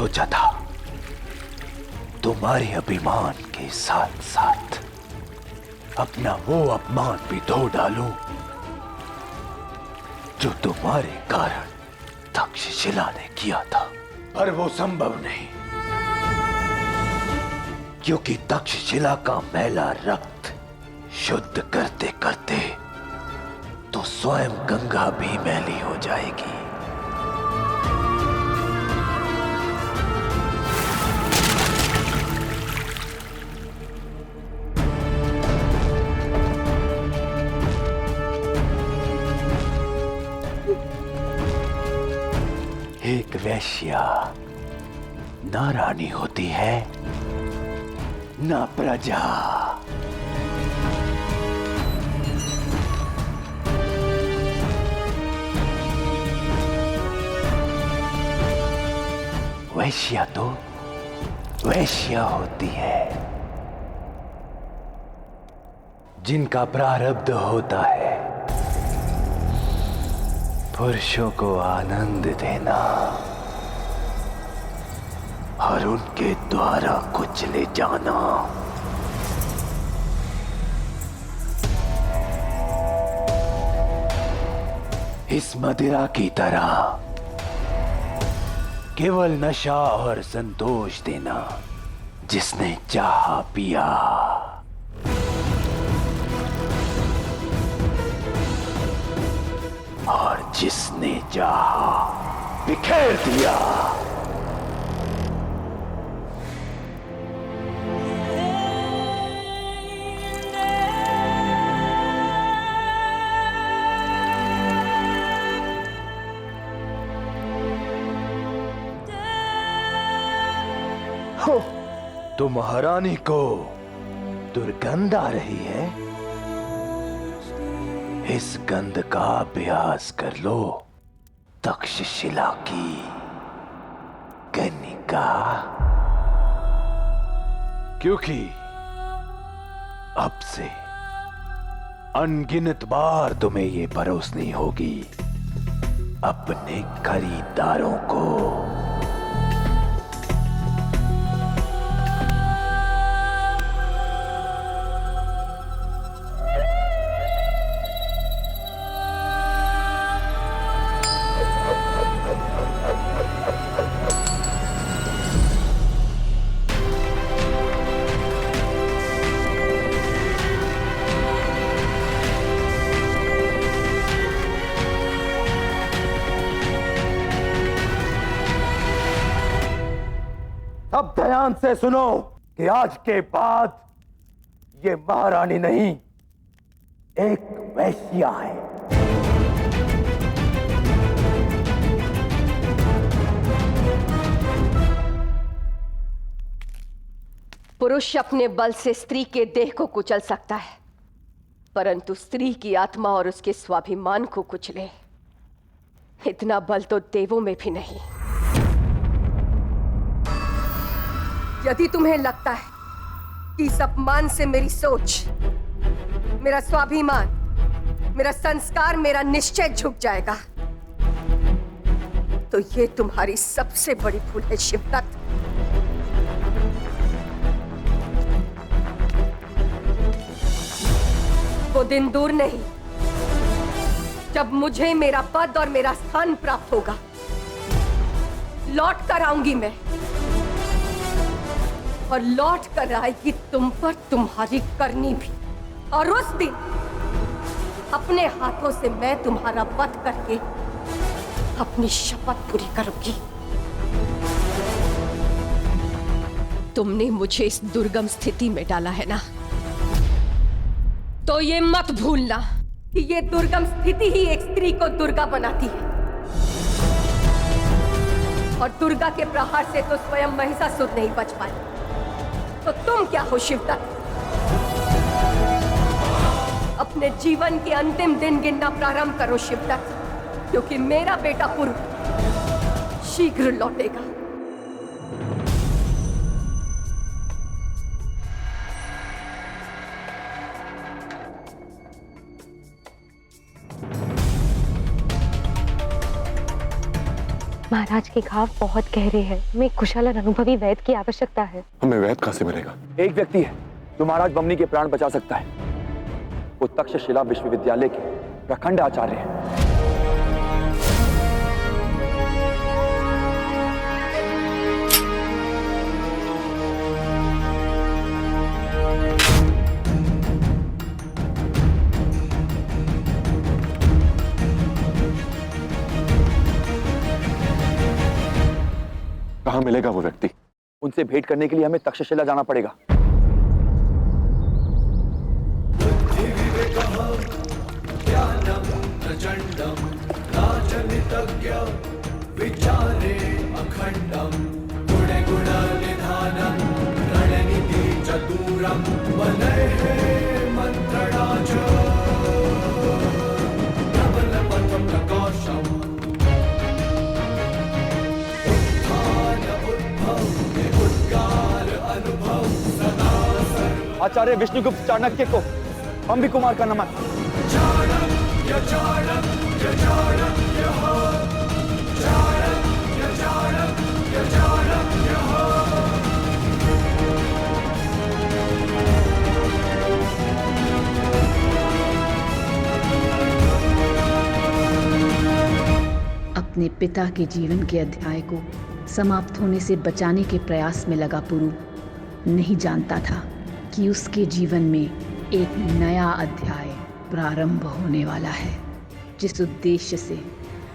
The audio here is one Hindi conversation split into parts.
सोचा था तुम्हारे अभिमान के साथ साथ अपना वो अपमान भी धो डालूं जो तुम्हारे कारण तक्षशिला ने किया था, पर वो संभव नहीं, क्योंकि तक्षशिला का मैला रक्त शुद्ध करते करते तो स्वयं गंगा भी मैली हो जाएगी। एक वैश्या ना रानी होती है ना प्रजा। वैश्या तो वैश्या होती है जिनका प्रारब्ध होता है पुरुषों को आनंद देना और उनके द्वारा कुचले जाना। इस मदिरा की तरह केवल नशा और संतोष देना, जिसने चाहा पिया और जिसने चाहा बिखेर दिया। तो महारानी को दुर्गंध आ रही है, इस गंध का अभ्यास कर लो तक्षशिला की कनिका, क्योंकि अब से अनगिनत बार तुम्हें ये परोसनी होगी अपने खरीदारों को। अब ध्यान से सुनो कि आज के बाद ये महारानी नहीं, एक वैश्या है। पुरुष अपने बल से स्त्री के देह को कुचल सकता है, परंतु स्त्री की आत्मा और उसके स्वाभिमान को कुचले, इतना बल तो देवों में भी नहीं। यदि तुम्हें लगता है कि इस अपमान से मेरी सोच, मेरा स्वाभिमान, मेरा संस्कार, मेरा निश्चय झुक जाएगा, तो ये तुम्हारी सबसे बड़ी भूल है शिवदत्त। वो दिन दूर नहीं जब मुझे मेरा पद और मेरा स्थान प्राप्त होगा। लौट कर आऊंगी मैं, और लौट कर आएगी तुम पर तुम्हारी करनी भी। और उस दिन अपने हाथों से मैं तुम्हारा वध करके अपनी शपथ पूरी करूंगी। तुमने मुझे इस दुर्गम स्थिति में डाला है ना, तो ये मत भूलना कि ये दुर्गम स्थिति ही एक स्त्री को दुर्गा बनाती है, और दुर्गा के प्रहार से तो स्वयं महिषासुर नहीं बच पाए। तो तुम क्या हो शिवदत्त? अपने जीवन के अंतिम दिन गिनना प्रारंभ करो शिवदत्त, क्योंकि मेरा बेटा पुरु शीघ्र लौटेगा। महाराज के घाव बहुत गहरे हैं। मैं कुशल और अनुभवी वैद्य की आवश्यकता है। हमें वैद्य कहाँ से मिलेगा? एक व्यक्ति है जो महाराज बमनी के प्राण बचा सकता है। वो तक्षशिला विश्वविद्यालय के प्रखंड आचार्य हैं। कहाँ मिलेगा वो व्यक्ति? उनसे भेंट करने के लिए हमें तक्षशिला जाना पड़ेगा। विचारे अखंडम गुणे गुण निधानम रणनीति चतुरम वलय मंत्रणाच प्रबल पथ प्रकाशम उत्थान उद्भव उद्गार अनुभव सदा सर्व। आचार्य विष्णुगुप्त चाणक्य को अंबी कुमार का नमन। चाणक्य चाणक्य चाणक्य अपने पिता के जीवन के अध्याय को समाप्त होने से बचाने के प्रयास में लगा पुरु नहीं जानता था कि उसके जीवन में एक नया अध्याय प्रारंभ होने वाला है। जिस उद्देश्य से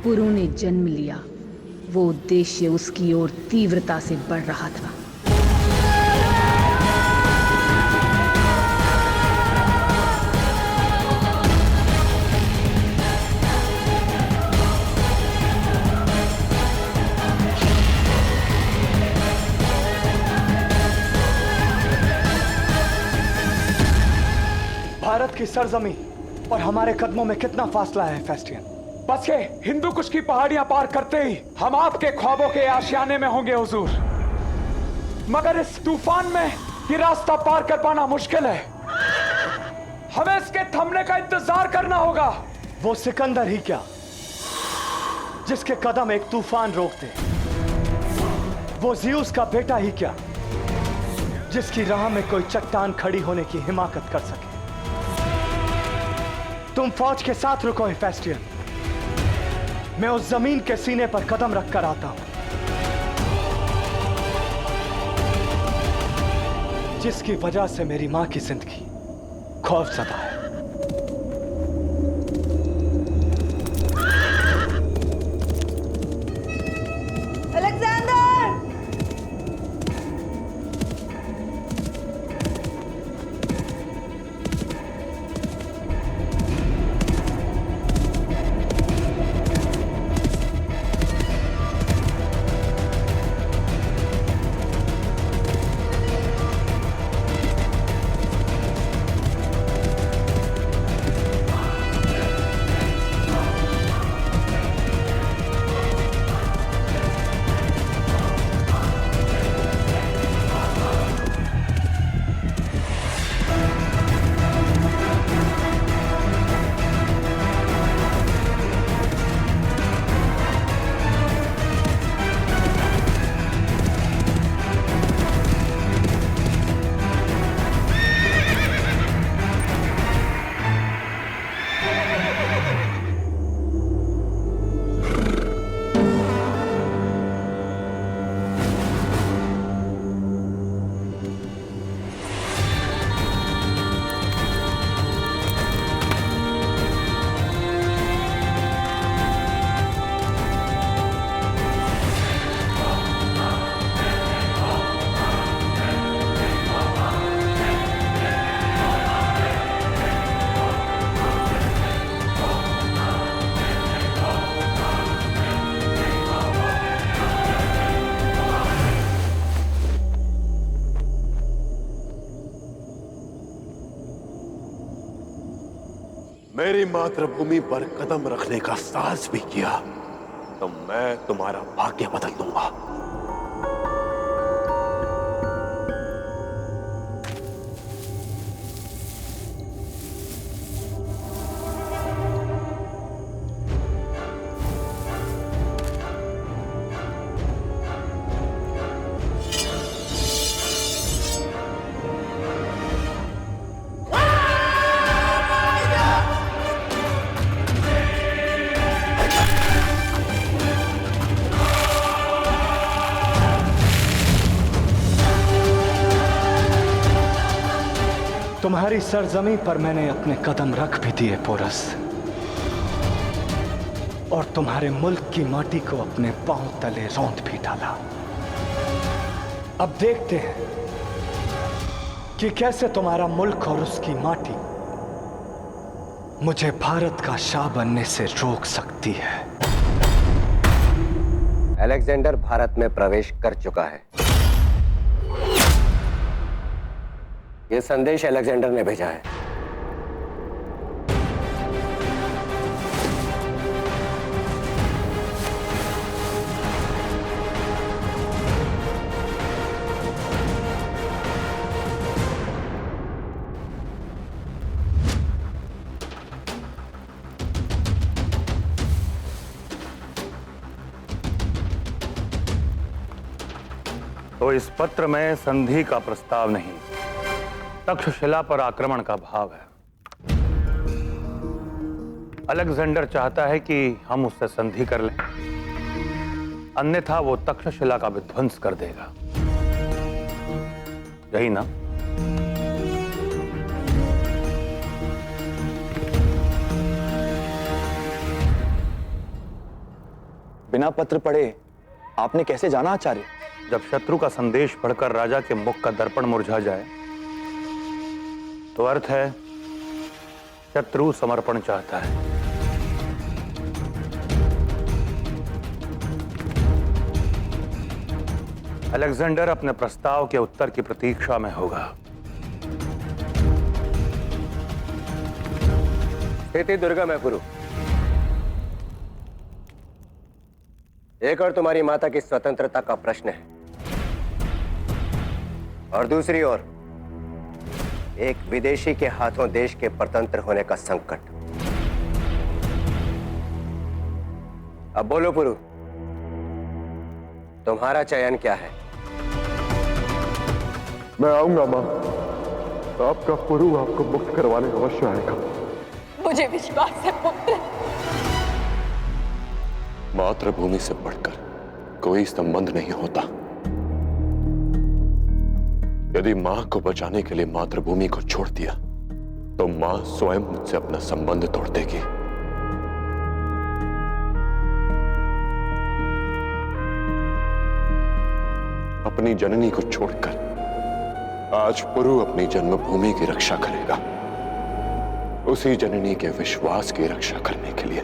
पुरु ने जन्म लिया वो उद्देश्य उसकी ओर तीव्रता से बढ़ रहा था। भारत की सरजमी और हमारे कदमों में कितना फासला है फेस्टियन? बस के हिंदू कुश की पहाड़ियां पार करते ही हम आपके ख्वाबों के आशियाने में होंगे हुजूर। मगर इस तूफान में ये रास्ता पार कर पाना मुश्किल है। हमें इसके थमने का इंतजार करना होगा। वो सिकंदर ही क्या जिसके कदम एक तूफान रोक दे? वो ज़ियूस का बेटा ही क्या जिसकी राह में कोई चट्टान खड़ी होने की हिमाकत कर सके? तुम फौज के साथ रुको हेफेस्टियन। मैं उस जमीन के सीने पर कदम रखकर आता हूं जिसकी वजह से मेरी मां की जिंदगी खौफजदा है। मेरी मातृभूमि पर कदम रखने का साहस भी किया तो मैं तुम्हारा भाग्य बदल दूंगा। तुम्हारी सरजमी पर मैंने अपने कदम रख भी दिए पोरस, और तुम्हारे मुल्क की माटी को अपने पांव तले रौंद भी डाला। अब देखते हैं कि कैसे तुम्हारा मुल्क और उसकी माटी मुझे भारत का शाह बनने से रोक सकती है। अलेक्जेंडर भारत में प्रवेश कर चुका है। यह संदेश अलेक्जेंडर ने भेजा है। तो इस पत्र में संधि का प्रस्ताव नहीं, तक्षशिला पर आक्रमण का भाव है। अलेक्जेंडर चाहता है कि हम उससे संधि कर लें, अन्यथा वो तक्षशिला का विध्वंस कर देगा। यही ना? बिना पत्र पढ़े आपने कैसे जाना आचार्य? जब शत्रु का संदेश पढ़कर राजा के मुख का दर्पण मुरझा जाए तो अर्थ है शत्रु समर्पण चाहता है। अलेक्जेंडर अपने प्रस्ताव के उत्तर की प्रतीक्षा में होगा। स्थिति दुर्गम है गुरु। एक और तुम्हारी माता की स्वतंत्रता का प्रश्न है, और दूसरी ओर एक विदेशी के हाथों देश के परतंत्र होने का संकट। अब बोलो पुरु, तुम्हारा चयन क्या है? मैं आऊंगा मां, आपका पुरु आपको मुक्त करवाने अवश्य आएगा। मुझे विश्वास है पुत्र। मातृभूमि से बढ़कर कोई संबंध नहीं होता। यदि मां को बचाने के लिए मातृभूमि को छोड़ दिया तो मां स्वयं मुझसे अपना संबंध तोड़ देगी। अपनी जननी को छोड़कर आज पुरु अपनी जन्मभूमि की रक्षा करेगा, उसी जननी के विश्वास की रक्षा करने के लिए।